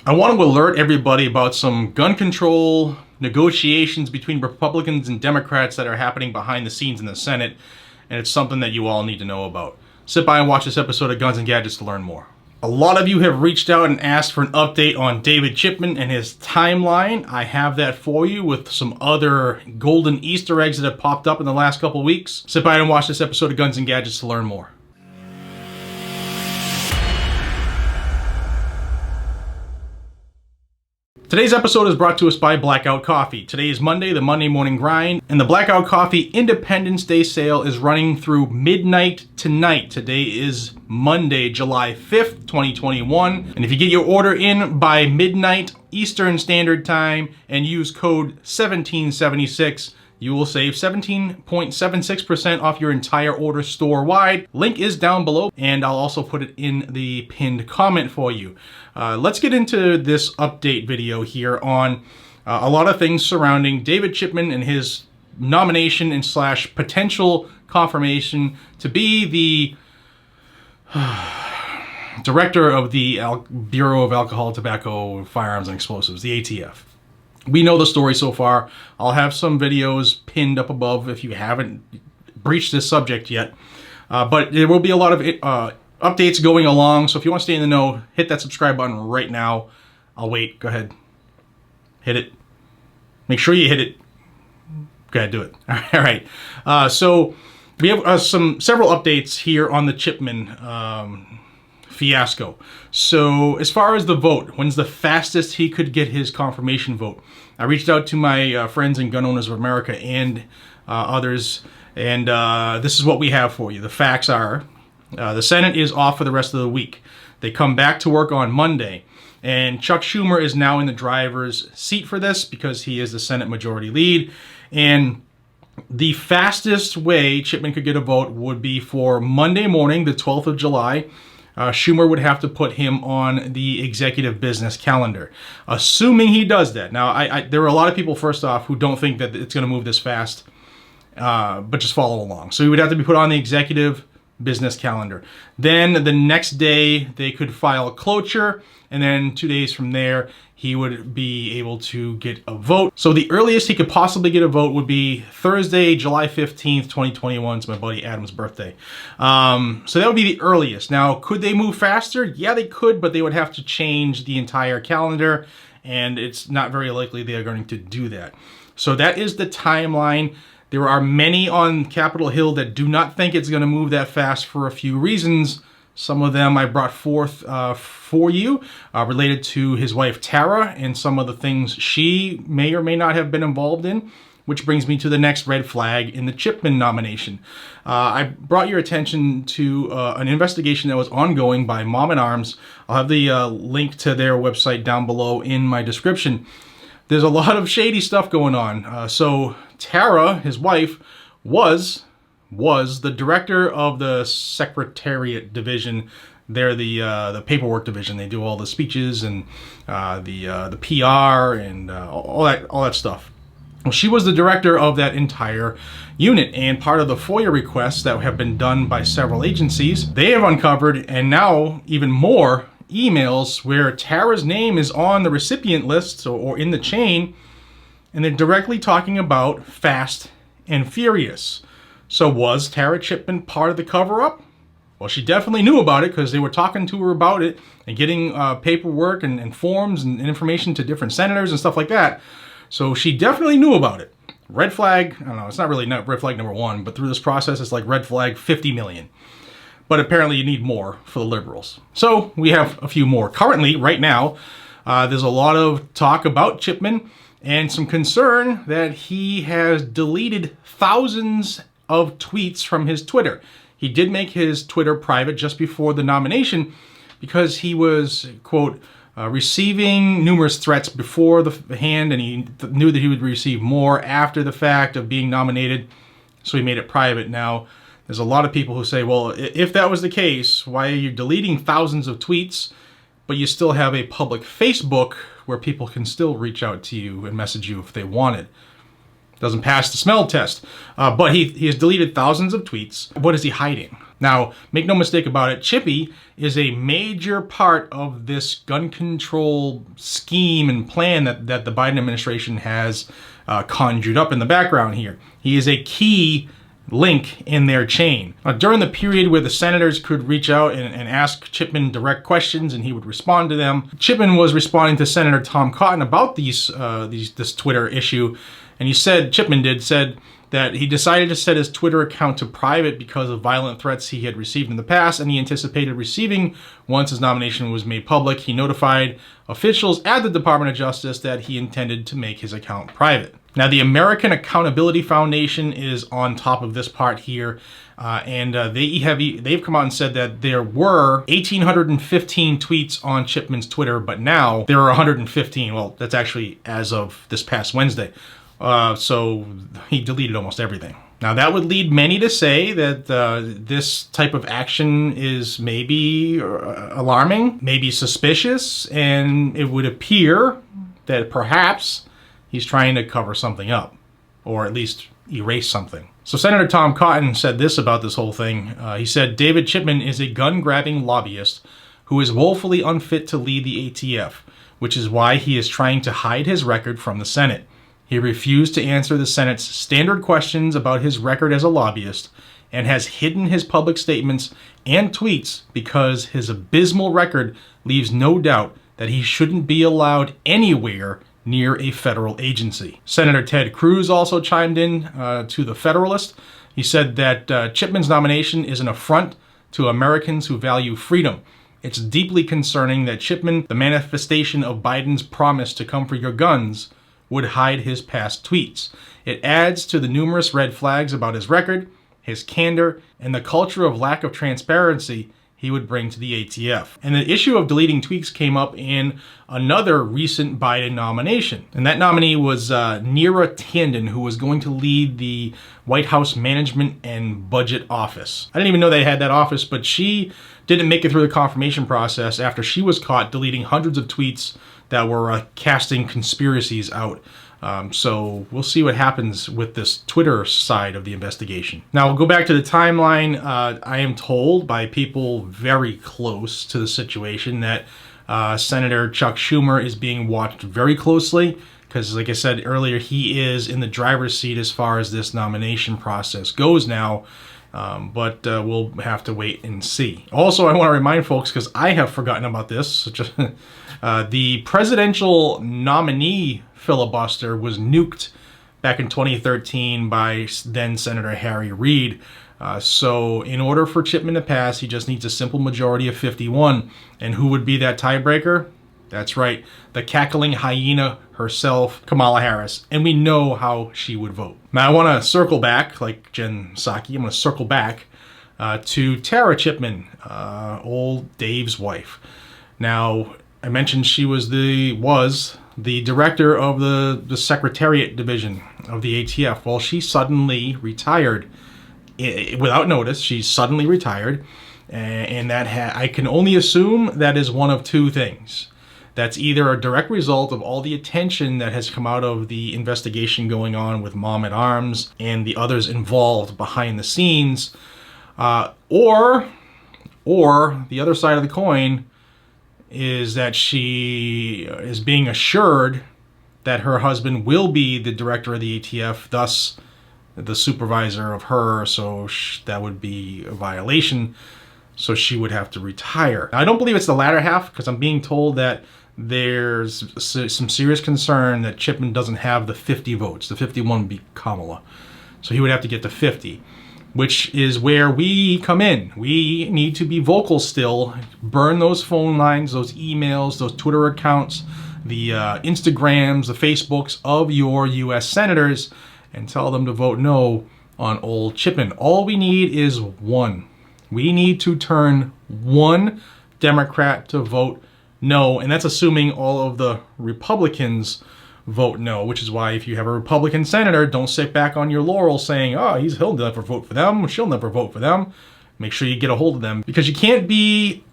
I want to alert everybody about some gun control negotiations between Republicans and Democrats that are happening behind the scenes in the Senate, and it's something that you all need to know about. Sit by and watch this episode of Guns and Gadgets to learn more. A lot of you have reached out and asked for an update on David Chipman and his timeline. I have that for you with some other golden Easter eggs that have popped up in the last couple weeks. Sit by and watch this episode of Guns and Gadgets to learn more. Today's episode is brought to us by Blackout Coffee. Today is Monday, the Monday Morning Grind, and the Blackout Coffee Independence Day sale is running through midnight tonight. Today is Monday, July 5th, 2021. And if you get your order in by midnight Eastern Standard Time and use code 1776, you will save 17.76% off your entire order store-wide. Link is down below, and I'll also put it in the pinned comment for you. Let's get into this update video here on a lot of things surrounding David Chipman and his nomination and / potential confirmation to be the director of the Bureau of Alcohol, Tobacco, Firearms, and Explosives, the ATF. We know the story so far. I'll have some videos pinned up above if you haven't breached this subject yet. But there will be a lot of updates going along, so if you want to stay in the know, hit that subscribe button right now. I'll wait. Go ahead. Hit it. Make sure you hit it. Go ahead, do it. All right. So we have several updates here on the Chipman fiasco. So as far as the vote, when's the fastest he could get his confirmation vote? I reached out to my friends in Gun Owners of America and others, and this is what we have for you. The facts are, the Senate is off for the rest of the week. They come back to work on Monday, and Chuck Schumer is now in the driver's seat for this because he is the Senate Majority Lead, and the fastest way Chipman could get a vote would be for Monday morning, the 12th of July. Schumer would have to put him on the executive business calendar, assuming he does that. Now, there are a lot of people, first off, who don't think that it's going to move this fast, but just follow along. So he would have to be put on the executive business calendar. Then the next day, they could file cloture, and then 2 days from there, he would be able to get a vote. So the earliest he could possibly get a vote would be Thursday, July 15th, 2021. It's my buddy Adam's birthday. So that would be the earliest. Now, could they move faster? Yeah, they could, but they would have to change the entire calendar, and it's not very likely they are going to do that. So that is the timeline. There are many on Capitol Hill that do not think it's going to move that fast for a few reasons. Some of them I brought forth for you related to his wife Tara and some of the things she may or may not have been involved in, which brings me to the next red flag in the Chipman nomination. I brought your attention to an investigation that was ongoing by Mom at Arms. I'll have the link to their website down below in my description. There's a lot of shady stuff going on. So Tara, his wife, was the director of the Secretariat Division. They're the paperwork division. They do all the speeches and the PR and all that stuff. Well, she was the director of that entire unit, and part of the FOIA requests that have been done by several agencies, they have uncovered, and now even more, emails where Tara's name is on the recipient list or in the chain, and they're directly talking about Fast and Furious. So was Tara Chipman part of the cover-up? Well, she definitely knew about it because they were talking to her about it and getting paperwork and forms and information to different senators and stuff like that. So she definitely knew about it. Red flag, I don't know, it's not really red flag number 1, but through this process it's like red flag 50 million. But apparently you need more for the liberals. So we have a few more. Currently, right now, there's a lot of talk about Chipman and some concern that he has deleted thousands of tweets from his Twitter. He did make his Twitter private just before the nomination because he was, quote, receiving numerous threats before the hand, and he knew that he would receive more after the fact of being nominated, so he made it private. Now, there's a lot of people who say, well, if that was the case, why are you deleting thousands of tweets, but you still have a public Facebook where people can still reach out to you and message you if they wanted? Doesn't pass the smell test. But he has deleted thousands of tweets. What is he hiding? Now, make no mistake about it, Chippy is a major part of this gun control scheme and plan that the Biden administration has conjured up in the background here. He is a key link in their chain. During the period where the senators could reach out and ask Chipman direct questions and he would respond to them, Chipman was responding to Senator Tom Cotton about this Twitter issue, and Chipman said that he decided to set his Twitter account to private because of violent threats he had received in the past, and he anticipated receiving once his nomination was made public. He notified officials at the Department of Justice that he intended to make his account private. Now, the American Accountability Foundation is on top of this part here, and they've come out and said that there were 1,815 tweets on Chipman's Twitter, but now there are 115. Well, that's actually as of this past Wednesday. So he deleted almost everything. Now, that would lead many to say that this type of action is maybe alarming, maybe suspicious, and it would appear that perhaps he's trying to cover something up, or at least erase something. So Senator Tom Cotton said this about this whole thing. He said, David Chipman is a gun-grabbing lobbyist who is woefully unfit to lead the ATF, which is why he is trying to hide his record from the Senate. He refused to answer the Senate's standard questions about his record as a lobbyist and has hidden his public statements and tweets because his abysmal record leaves no doubt that he shouldn't be allowed anywhere near a federal agency. Senator Ted Cruz also chimed in to the Federalist. He said that Chipman's nomination is an affront to Americans who value freedom. It's deeply concerning that Chipman, the manifestation of Biden's promise to come for your guns, would hide his past tweets. It adds to the numerous red flags about his record, his candor, and the culture of lack of transparency he would bring to the ATF. And the issue of deleting tweets came up in another recent Biden nomination. And that nominee was Neera Tanden, who was going to lead the White House Management and Budget Office. I didn't even know they had that office, but she didn't make it through the confirmation process after she was caught deleting hundreds of tweets that were casting conspiracies out. So we'll see what happens with this Twitter side of the investigation. Now, we'll go back to the timeline. I am told by people very close to the situation that Senator Chuck Schumer is being watched very closely because, like I said earlier, he is in the driver's seat as far as this nomination process goes now. But we'll have to wait and see. Also, I want to remind folks, because I have forgotten about this, the presidential nominee filibuster was nuked back in 2013 by then Senator Harry Reid. So in order for Chipman to pass, he just needs a simple majority of 51. And who would be that tiebreaker? That's right, the cackling hyena herself, Kamala Harris. And we know how she would vote. Now, I want to circle back, like Jen Psaki, I'm going to circle back to Tara Chipman, old Dave's wife. Now, I mentioned she was the director of the Secretariat Division of the ATF. Well, she suddenly retired without notice. She suddenly retired, and I can only assume that is one of two things. That's either a direct result of all the attention that has come out of the investigation going on with Mom at Arms and the others involved behind the scenes, or the other side of the coin is that she is being assured that her husband will be the director of the ATF, thus the supervisor of her, so that would be a violation, so she would have to retire. Now, I don't believe it's the latter half, because I'm being told that there's some serious concern that Chipman doesn't have the 50 votes. The 51 would be Kamala. So he would have to get to 50, which is where we come in. We need to be vocal still, burn those phone lines, those emails, those Twitter accounts, the Instagrams, the Facebooks of your U.S. senators, and tell them to vote no on old Chipman. All we need is one. We need to turn one Democrat to vote no, and that's assuming all of the Republicans vote no, which is why if you have a Republican senator, don't sit back on your laurels saying, oh, he'll never vote for them, she'll never vote for them. Make sure you get a hold of them, because you can't be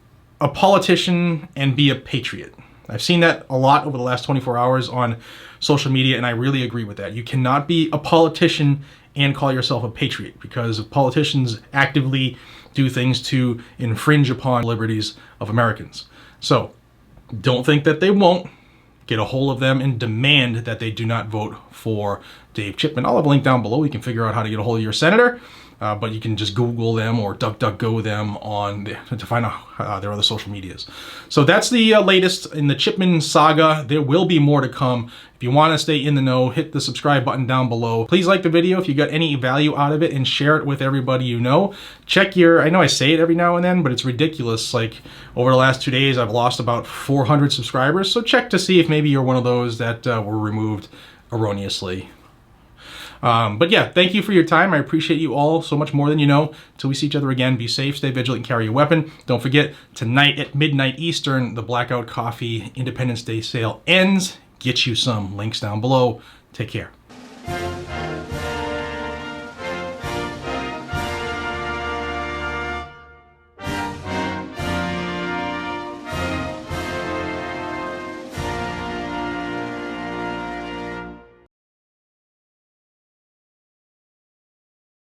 a politician and be a patriot. I've seen that a lot over the last 24 hours on social media, and I really agree with that. You cannot be a politician and call yourself a patriot, because if politicians actively do things to infringe upon liberties of Americans. So don't think that they won't. Get a hold of them and demand that they do not vote for Dave Chipman. I'll have a link down below. You can figure out how to get a hold of your senator, but you can just Google them or DuckDuckGo them to find out their other social medias. So that's the latest in the Chipman saga. There will be more to come. If you want to stay in the know, hit the subscribe button down below. Please like the video if you got any value out of it and share it with everybody you know. Check your, I know I say it every now and then, but it's ridiculous. Like over the last 2 days, I've lost about 400 subscribers. So check to see if maybe you're one of those that were removed erroneously. But yeah, thank you for your time. I appreciate you all so much more than you know. Until we see each other again, be safe, stay vigilant, and carry your weapon. Don't forget, tonight at midnight Eastern, the Blackout Coffee Independence Day sale ends. Get you some. Links down below. Take care.